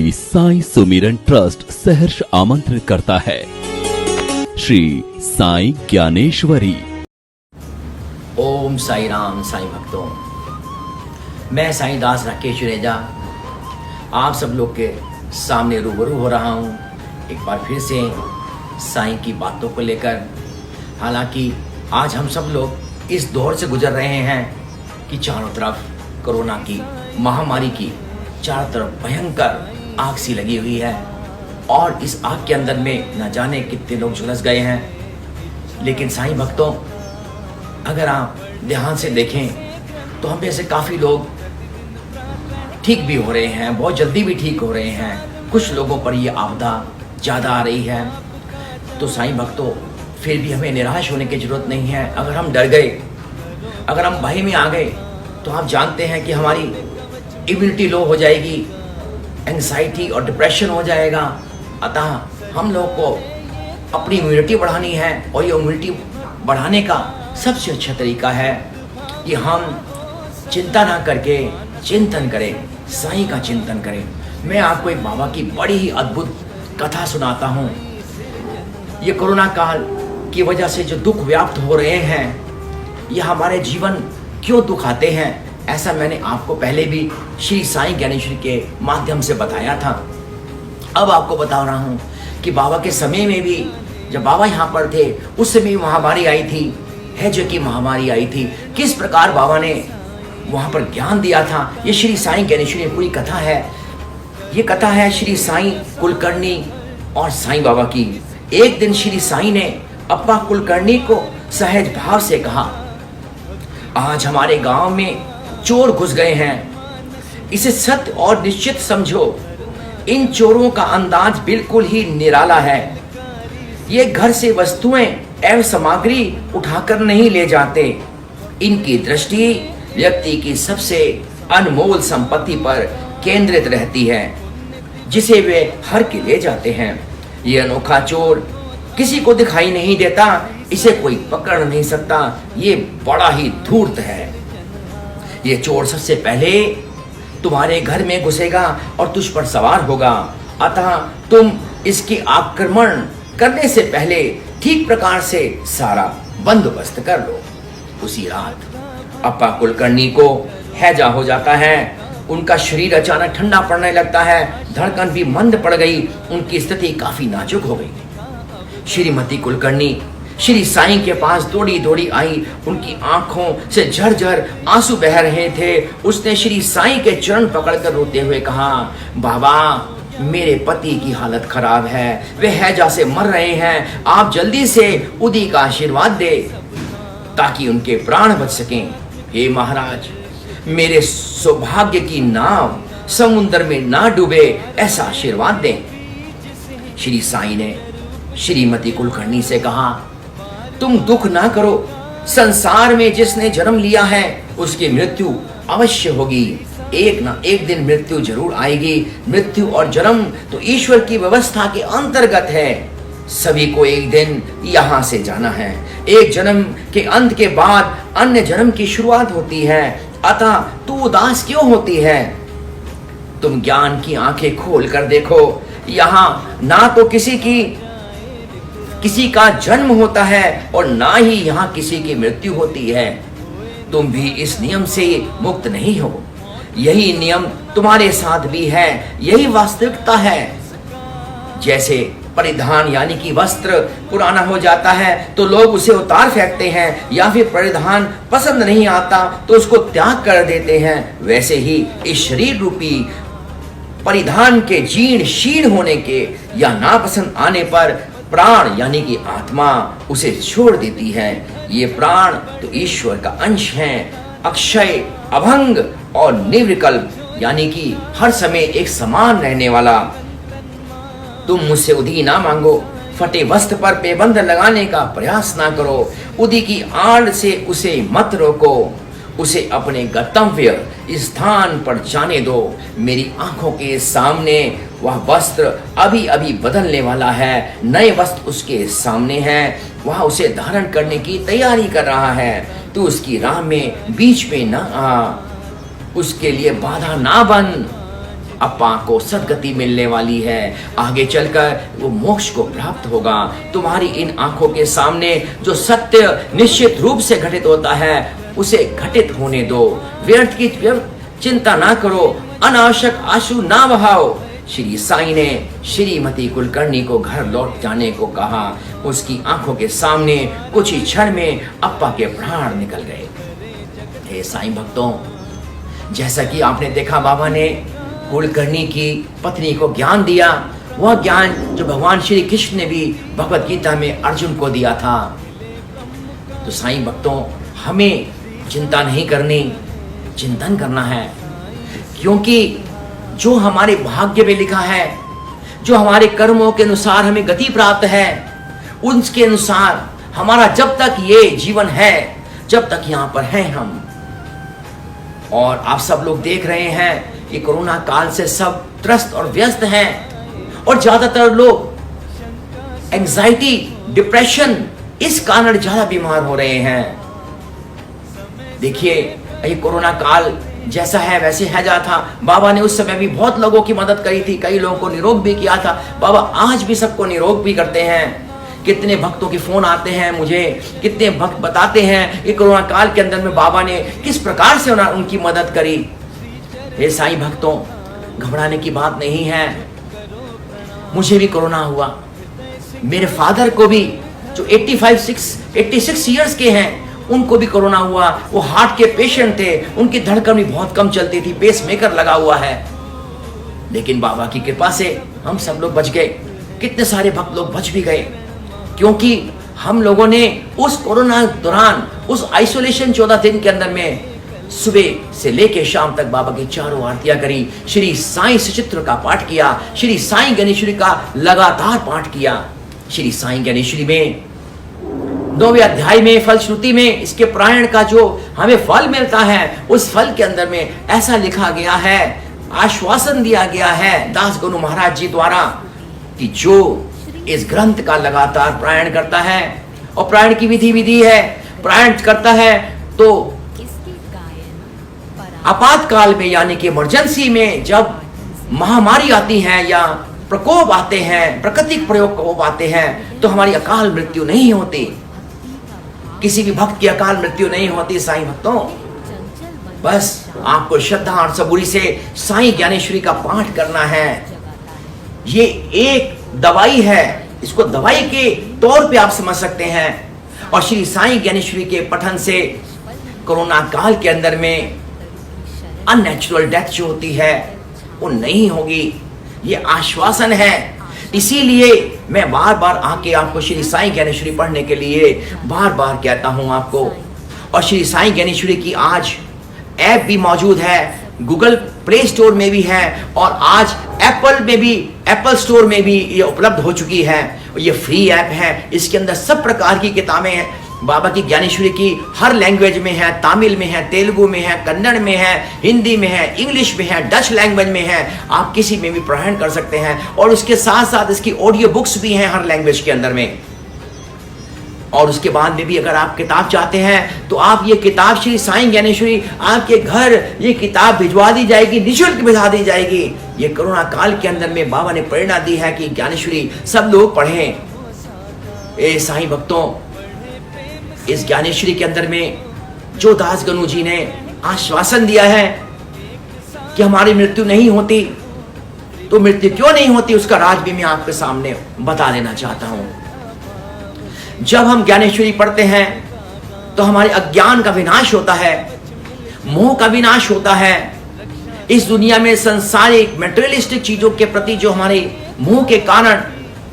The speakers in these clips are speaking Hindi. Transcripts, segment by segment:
श्री साईं सुमिरन ट्रस्ट सहर्ष आमंत्रित करता है। श्री साईं ज्ञानेश्वरी। ओम साई राम साईं भक्तों, मैं साईं दास राकेश जुनेजा आप सब लोग के सामने रूबरू हो रहा हूँ एक बार फिर से साईं की बातों को लेकर। हालांकि आज हम सब लोग इस दौर से गुजर रहे हैं कि चारों तरफ कोरोना की महामारी की चारों तरफ भयंकर आग सी लगी हुई है और इस आग के अंदर में न जाने कितने लोग झुलस गए हैं। लेकिन साईं भक्तों, अगर आप ध्यान से देखें तो हम में से काफ़ी लोग ठीक भी हो रहे हैं, बहुत जल्दी भी ठीक हो रहे हैं। कुछ लोगों पर ये आपदा ज़्यादा आ रही है। तो साईं भक्तों, फिर भी हमें निराश होने की ज़रूरत नहीं है। अगर हम डर गए, अगर हम भय में आ गए, तो आप जानते हैं कि हमारी इम्यूनिटी लो हो जाएगी, एंग्जाइटी और डिप्रेशन हो जाएगा। अतः हम लोगों को अपनी इम्यूनिटी बढ़ानी है और ये इम्यूनिटी बढ़ाने का सबसे अच्छा तरीका है कि हम चिंता ना करके चिंतन करें, साईं का चिंतन करें। मैं आपको एक बाबा की बड़ी ही अद्भुत कथा सुनाता हूँ। ये कोरोना काल की वजह से जो दुख व्याप्त हो रहे हैं, ये हमारे जीवन क्यों दुख आते हैं, ऐसा मैंने आपको पहले भी श्री साईं ज्ञानेश्वरी के माध्यम से बताया था। अब आपको बता रहा हूँ कि बाबा के समय में भी, जब बाबा यहाँ पर थे उस समय महामारी आई थी, हैजे की महामारी आई थी। किस प्रकार बाबा ने वहाँ पर ज्ञान दिया था, ये श्री साईं ज्ञानेश्वरी पूरी कथा है। ये कथा है श्री साईं कुलकर्णी और साईं बाबा की। एक दिन श्री साईं ने अप्पा कुलकर्णी को सहज भाव से कहा, आज हमारे गांव में चोर घुस गए हैं, इसे सत्य और निश्चित समझो। इन चोरों का अंदाज बिल्कुल ही निराला है। ये घर से वस्तुएं एवं सामग्री उठाकर नहीं ले जाते। इनकी दृष्टि व्यक्ति की सबसे अनमोल संपत्ति पर केंद्रित रहती है, जिसे वे हर के ले जाते हैं। ये अनोखा चोर किसी को दिखाई नहीं देता, इसे कोई पकड़ नहीं सकता। ये बड़ा ही धूर्त है। ये चोर सबसे पहले तुम्हारे घर में घुसेगा और तुझ पर सवार होगा। अतः तुम इसके आक्रमण करने से पहले ठीक प्रकार से सारा बंदोबस्त कर लो। उसी रात अप्पा कुलकर्णी को हैजा हो जाता है। उनका शरीर अचानक ठंडा पड़ने लगता है, धड़कन भी मंद पड़ गई, उनकी स्थिति काफी नाजुक हो गई। श्रीमती कुलकर्णी श्री साईं के पास दौड़ी दौड़ी आई। उनकी आंखों से झरझर आंसू बह रहे थे। उसने श्री साईं के चरण पकड़कर रोते हुए कहा, बाबा, मेरे पति की हालत खराब है, वे हैजा से मर रहे हैं। आप जल्दी से उदी का आशीर्वाद दे ताकि उनके प्राण बच सकें। हे महाराज, मेरे सौभाग्य की नाव समुद्र में ना डूबे, ऐसा आशीर्वाद दें। श्री साईं ने श्रीमती कुलकर्णी से कहा, तुम दुख ना करो, संसार में जिसने जन्म लिया है उसकी मृत्यु अवश्य होगी। एक ना एक दिन मृत्यु जरूर आएगी। मृत्यु और जन्म तो ईश्वर की व्यवस्था के अंतर्गत है। सभी को एक दिन यहाँ से जाना है। एक जन्म के अंत के बाद अन्य जन्म की शुरुआत होती है। अतः तू उदास क्यों होती है? तुम ज्ञान की आंखें खोल कर देखो। यहाँ ना तो किसी का जन्म होता है और ना ही यहाँ किसी की मृत्यु होती है। तुम भी इस नियम से मुक्त नहीं हो। यही नियम तुम्हारे साथ भी है, यही वास्तविकता है। जैसे परिधान यानी कि वस्त्र पुराना हो जाता है तो लोग उसे उतार फेंकते हैं, या फिर परिधान पसंद नहीं आता तो उसको त्याग कर देते हैं, वैसे ही इस शरीर रूपी परिधान के जीर्ण शीर्ण होने के या नापसंद आने पर प्राण यानी कि आत्मा उसे छोड़ देती है। ये प्राण तो ईश्वर का अंश है, अक्षय, अभंग और निर्विकल्प यानी कि हर समय एक समान रहने वाला। तुम मुझसे उदी ना मांगो, फटे वस्त्र पर पेबंद लगाने का प्रयास ना करो, उदी की आड़ से उसे मत रोको, उसे अपने गंतव्य स्थान पर जाने दो। मेरी आंखों के सामने वह वस्त्र अभी अभी बदलने वाला है, नए वस्त्र उसके सामने हैं, वह उसे धारण करने की तैयारी कर रहा है। तू उसकी राह में बीच में न आ, उसके लिए बाधा ना बन। अप्पा को सदगति मिलने वाली है, आगे चलकर वो मोक्ष को प्राप्त होगा। तुम्हारी इन आंखों के सामने जो सत्य निश्चित रूप से घटित होता है उसे घटित होने दो। व्यर्थ की चिंता ना करो, अनावश्यक आंसू ना बहाओ। श्री साईं ने श्रीमती कुलकर्णी को घर लौट जाने को कहा। उसकी आंखों के सामने कुछ ही क्षण में अप्पा के प्राण निकल गए। हे साईं भक्तों, जैसा कि आपने देखा बाबा ने कुलकर्णी की पत्नी को ज्ञान दिया, वह ज्ञान जो भगवान श्री कृष्ण ने भी भगवत गीता में अर्जुन को दिया था। तो साईं भक्तों, हमें चिंता नहीं करनी, चिंतन करना है, क्योंकि जो हमारे भाग्य में लिखा है, जो हमारे कर्मों के अनुसार हमें गति प्राप्त है, उसके अनुसार हमारा जब तक ये जीवन है, जब तक यहाँ पर हैं हम। और आप सब लोग देख रहे हैं कि कोरोना काल से सब त्रस्त और व्यस्त हैं, और ज्यादातर लोग एंजाइटी, डिप्रेशन, इस कारण ज्यादा बीमार हो रहे हैं। देखिए, ये कोरोना काल जैसा है वैसे है जा था। बाबा ने उस समय भी बहुत लोगों की मदद करी थी, कई लोगों को निरोग भी किया था। बाबा आज भी सबको निरोग भी करते हैं। कितने भक्तों के फोन आते हैं मुझे, कितने भक्त बताते हैं कि कोरोना काल के अंदर में बाबा ने किस प्रकार से उनकी मदद करी। हे साईं भक्तों, घबराने की बात नहीं है। मुझे भी कोरोना हुआ, मेरे फादर को भी, जो 86 ईयर्स के हैं, उनको भी कोरोना हुआ। वो हार्ट के पेशेंट थे, उनकी धड़कन भी बहुत कम चलती थी, पेस मेकर लगा हुआ है। लेकिन बाबा की कृपा से हम सब लोग बच गए। कितने सारे भक्त लोग बच भी गए, क्योंकि हम लोगों ने उस कोरोना दौरान, उस आइसोलेशन 14 दिन के अंदर में सुबह से लेके शाम तक बाबा की चारों आरतियां करी, श्री साईं सचित्र का पाठ किया, श्री साईं ज्ञानेश्वरी का लगातार पाठ किया। श्री साईं ज्ञानेश्वरी में 9वें अध्याय में फलश्रुति में इसके प्रायण का जो हमें फल मिलता है, उस फल के अंदर में ऐसा लिखा गया है, आश्वासन दिया गया है दास गनु महाराज जी द्वारा, कि जो इस ग्रंथ का लगातार प्रायण करता है, और प्रायण की विधि है, प्रायण करता है तो आपातकाल में, यानी कि इमरजेंसी में, जब महामारी आती है या प्रकोप आते हैं, प्राकृतिक प्रकोप आते हैं, तो हमारी अकाल मृत्यु नहीं होती। किसी भी भक्त की अकाल मृत्यु नहीं होती साईं भक्तों। बस आपको श्रद्धा और सबूरी से साईं ज्ञानेश्वरी का पाठ करना है। ये एक दवाई है, इसको दवाई के तौर पे आप समझ सकते हैं। और श्री साईं ज्ञानेश्वरी के पठन से कोरोना काल के अंदर में अननेचुरल डेथ जो होती है वो नहीं होगी, ये आश्वासन है। इसीलिए मैं बार बार आके आपको श्री साईं ज्ञानेश्वरी पढ़ने के लिए बार बार कहता हूं आपको। और श्री साईं ज्ञानेश्वरी की आज ऐप भी मौजूद है, गूगल प्ले स्टोर में भी है, और आज एप्पल में भी, एप्पल स्टोर में भी ये उपलब्ध हो चुकी है। ये फ्री ऐप है, इसके अंदर सब प्रकार की किताबें हैं बाबा की ज्ञानेश्वरी की, हर लैंग्वेज में है, तमिल में है, तेलुगु में है, कन्नड़ में है, हिंदी में है, इंग्लिश में है, डच लैंग्वेज में है। आप किसी में भी प्रायण कर सकते हैं। और उसके साथ साथ इसकी ऑडियो बुक्स भी हैं हर लैंग्वेज के अंदर में। और उसके बाद में भी अगर आप किताब चाहते हैं तो आप ये किताब श्री साईं ज्ञानेश्वरी आपके घर ये किताब भिजवा दी जाएगी, निःशुल्क भिजवा दी जाएगी। ये कोरोना काल के अंदर में बाबा ने प्रेरणा दी है कि ज्ञानेश्वरी सब लोग पढ़ें। ए साईं भक्तों, इस ज्ञानेश्वरी के अंदर में जो दास गनु जी ने आश्वासन दिया है कि हमारी मृत्यु नहीं होती, तो मृत्यु क्यों नहीं होती उसका राज भी मैं आपके सामने बता देना चाहता हूं। जब हम ज्ञानेश्वरी पढ़ते हैं तो हमारे अज्ञान का विनाश होता है, मोह का विनाश होता है। इस दुनिया में संसारिक मटेरियलिस्टिक चीजों के प्रति जो हमारे मोह के कारण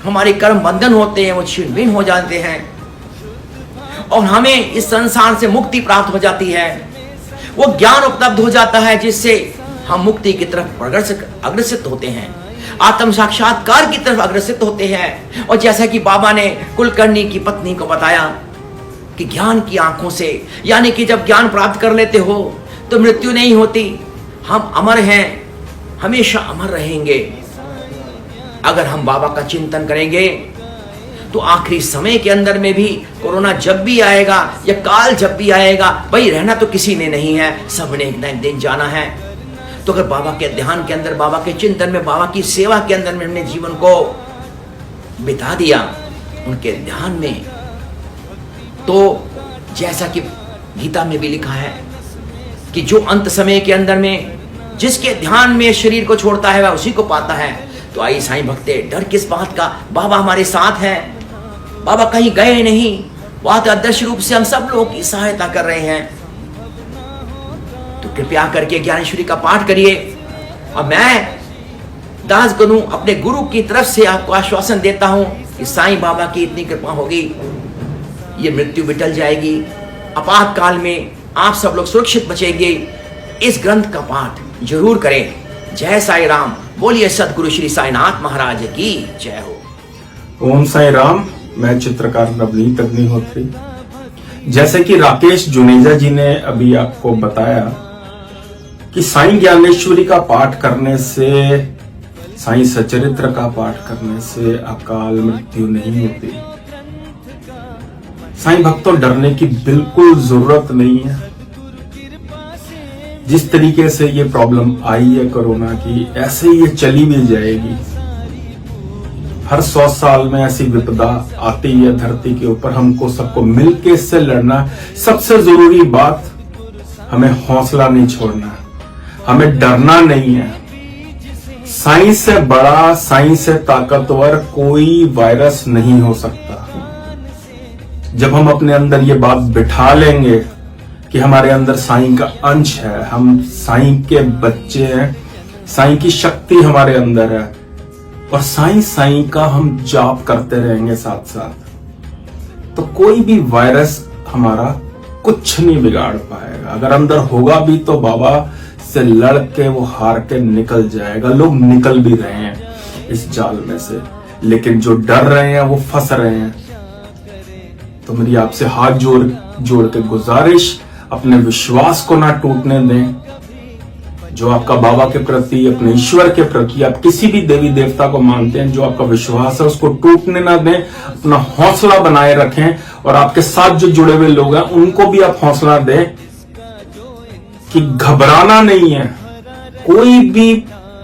हमारे कर्म बंधन होते हैं वो छिन्न भिन्न हो जाते हैं, और हमें इस संसार से मुक्ति प्राप्त हो जाती है। वो ज्ञान उपलब्ध हो जाता है जिससे हम मुक्ति की तरफ अग्रसित होते हैं, आत्म साक्षात्कार की तरफ अग्रसित होते हैं। और जैसा कि बाबा ने कुलकर्णी की पत्नी को बताया कि ज्ञान की आंखों से, यानी कि जब ज्ञान प्राप्त कर लेते हो तो मृत्यु नहीं होती, हम अमर हैं, हमेशा अमर रहेंगे। अगर हम बाबा का चिंतन करेंगे तो आखिरी समय के अंदर में भी, कोरोना जब भी आएगा या काल जब भी आएगा, भाई रहना तो किसी ने नहीं है, सबने एक दिन जाना है। तो अगर बाबा के ध्यान के अंदर, बाबा के चिंतन में, बाबा की सेवा के अंदर में हमने जीवन को बिता दिया, उनके ध्यान में, तो जैसा कि गीता में भी लिखा है कि जो अंत समय के अंदर में जिसके ध्यान में शरीर को छोड़ता है वह उसी को पाता है। तो आई साईं भक्ते, डर किस बात का, बाबा हमारे साथ हैं, बाबा कहीं गए नहीं, वह तो अदृश्य रूप से हम सब लोगों की सहायता कर रहे हैं। तो कृपया करके ज्ञानेश्वरी का पाठ करिए। और मैं दास गुरु अपने गुरु की तरफ से आपको आश्वासन देता हूं कि साईं बाबा की इतनी कृपा होगी, ये मृत्यु भी टल जाएगी, आपातकाल में आप सब लोग सुरक्षित बचेंगे। इस ग्रंथ का पाठ जरूर करें। जय साई राम। बोलिए सदगुरु श्री साईनाथ महाराज की जय हो। ओम साई राम। मैं चित्रकार नवनीत अग्निहोत्री। जैसे कि राकेश जुनेजा जी ने अभी आपको बताया कि साईं ज्ञानेश्वरी का पाठ करने से, साईं सचरित्र का पाठ करने से अकाल मृत्यु नहीं होती। साईं भक्तों, डरने की बिल्कुल जरूरत नहीं है। जिस तरीके से ये प्रॉब्लम आई है कोरोना की, ऐसे ये चली भी जाएगी। हर 100 साल में ऐसी विपदा आती है धरती के ऊपर, हमको सबको मिलके इससे लड़ना। सबसे जरूरी बात, हमें हौसला नहीं छोड़ना, हमें डरना नहीं है। साइंस से बड़ा, साइंस से ताकतवर कोई वायरस नहीं हो सकता। जब हम अपने अंदर ये बात बिठा लेंगे कि हमारे अंदर साईं का अंश है, हम साईं के बच्चे हैं, साईं की शक्ति हमारे अंदर है, और साईं का हम जाप करते रहेंगे साथ साथ, तो कोई भी वायरस हमारा कुछ नहीं बिगाड़ पाएगा। अगर अंदर होगा भी तो बाबा से लड़ के वो हार के निकल जाएगा। लोग निकल भी रहे हैं इस जाल में से, लेकिन जो डर रहे हैं वो फंस रहे हैं। तो मेरी आपसे हाथ जोड़ के गुजारिश, अपने विश्वास को ना टूटने दें। जो आपका बाबा के प्रति, अपने ईश्वर के प्रति, आप किसी भी देवी देवता को मानते हैं, जो आपका विश्वास है उसको टूटने ना दें। अपना हौसला बनाए रखें, और आपके साथ जो जुड़े हुए लोग हैं उनको भी आप हौसला दें कि घबराना नहीं है। कोई भी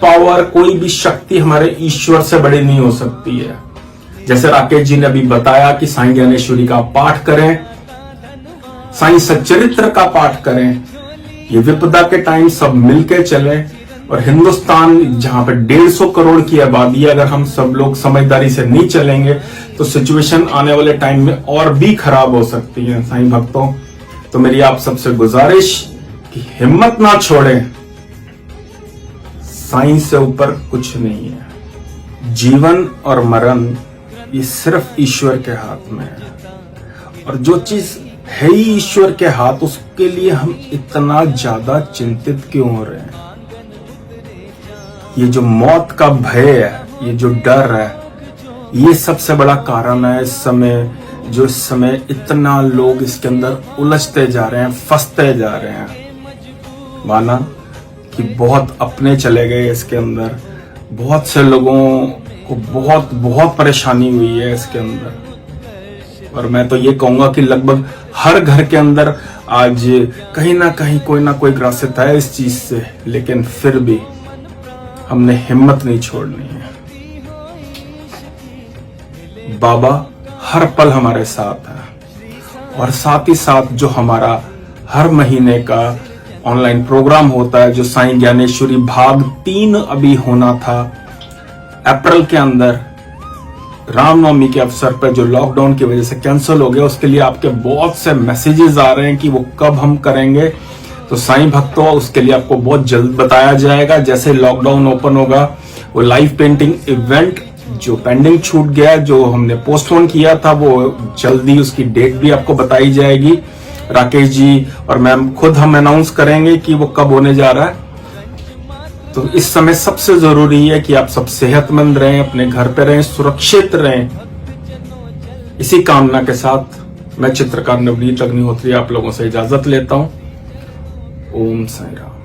पावर, कोई भी शक्ति हमारे ईश्वर से बड़ी नहीं हो सकती है। जैसे राकेश जी ने अभी बताया कि साईं ज्ञानेश्वरी का पाठ करें, साईं सच्चरित्र का पाठ करें। ये विपदा के टाइम सब मिलके चलें, और हिंदुस्तान जहां पे 150 करोड़ की आबादी है, अगर हम सब लोग समझदारी से नहीं चलेंगे तो सिचुएशन आने वाले टाइम में और भी खराब हो सकती है। साईं भक्तों, तो मेरी आप सबसे गुजारिश कि हिम्मत ना छोड़ें। साईं से ऊपर कुछ नहीं है। जीवन और मरण ये सिर्फ ईश्वर के हाथ में है, और जो चीज है ही ईश्वर के हाथ, उसके लिए हम इतना ज्यादा चिंतित क्यों हो रहे हैं? ये जो मौत का भय है, ये जो डर है, ये सबसे बड़ा कारण है इस समय, जो इस समय इतना लोग इसके अंदर उलझते जा रहे हैं, फंसते जा रहे हैं। माना कि बहुत अपने चले गए इसके अंदर, बहुत से लोगों को बहुत परेशानी हुई है इसके अंदर। और मैं तो ये कहूंगा कि लगभग हर घर के अंदर आज कहीं ना कहीं कोई ना कोई ग्रसित है इस चीज से, लेकिन फिर भी हमने हिम्मत नहीं छोड़नी है। बाबा हर पल हमारे साथ है, और साथ ही साथ जो हमारा हर महीने का ऑनलाइन प्रोग्राम होता है, जो साईं ज्ञानेश्वरी भाग 3 अभी होना था अप्रैल के अंदर, रामनवमी के अवसर पर, जो लॉकडाउन की वजह से कैंसिल हो गया, उसके लिए आपके बहुत से मैसेजेस आ रहे हैं कि वो कब हम करेंगे। तो साईं भक्तों, उसके लिए आपको बहुत जल्द बताया जाएगा। जैसे लॉकडाउन ओपन होगा, वो लाइव पेंटिंग इवेंट जो पेंडिंग छूट गया, जो हमने पोस्टपोन किया था, वो जल्दी उसकी डेट भी आपको बताई जाएगी। राकेश जी और मैम खुद हम अनाउंस करेंगे कि वो कब होने जा रहा है। तो इस समय सबसे जरूरी है कि आप सब सेहतमंद रहें, अपने घर पे रहें, सुरक्षित रहें। इसी कामना के साथ मैं चित्रकार नवनीत अग्निहोत्री आप लोगों से इजाजत लेता हूं। ओम साई राम।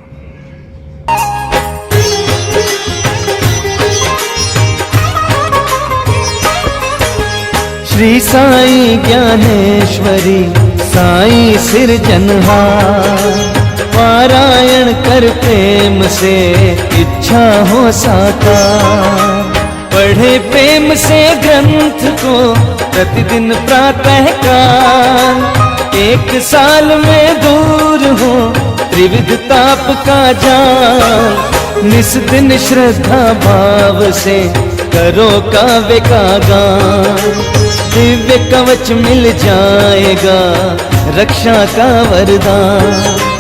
श्री साई ज्ञानेश्वरी साई सिरजनहार, पारायण कर प्रेम से इच्छा हो साकार। पढ़े प्रेम से ग्रंथ को प्रतिदिन प्रातः काल। एक साल में दूर हो त्रिविध ताप का जाल। निस दिन श्रद्धा भाव से करो काव्य का गान। दिव्य कवच मिल जाएगा रक्षा का वरदान।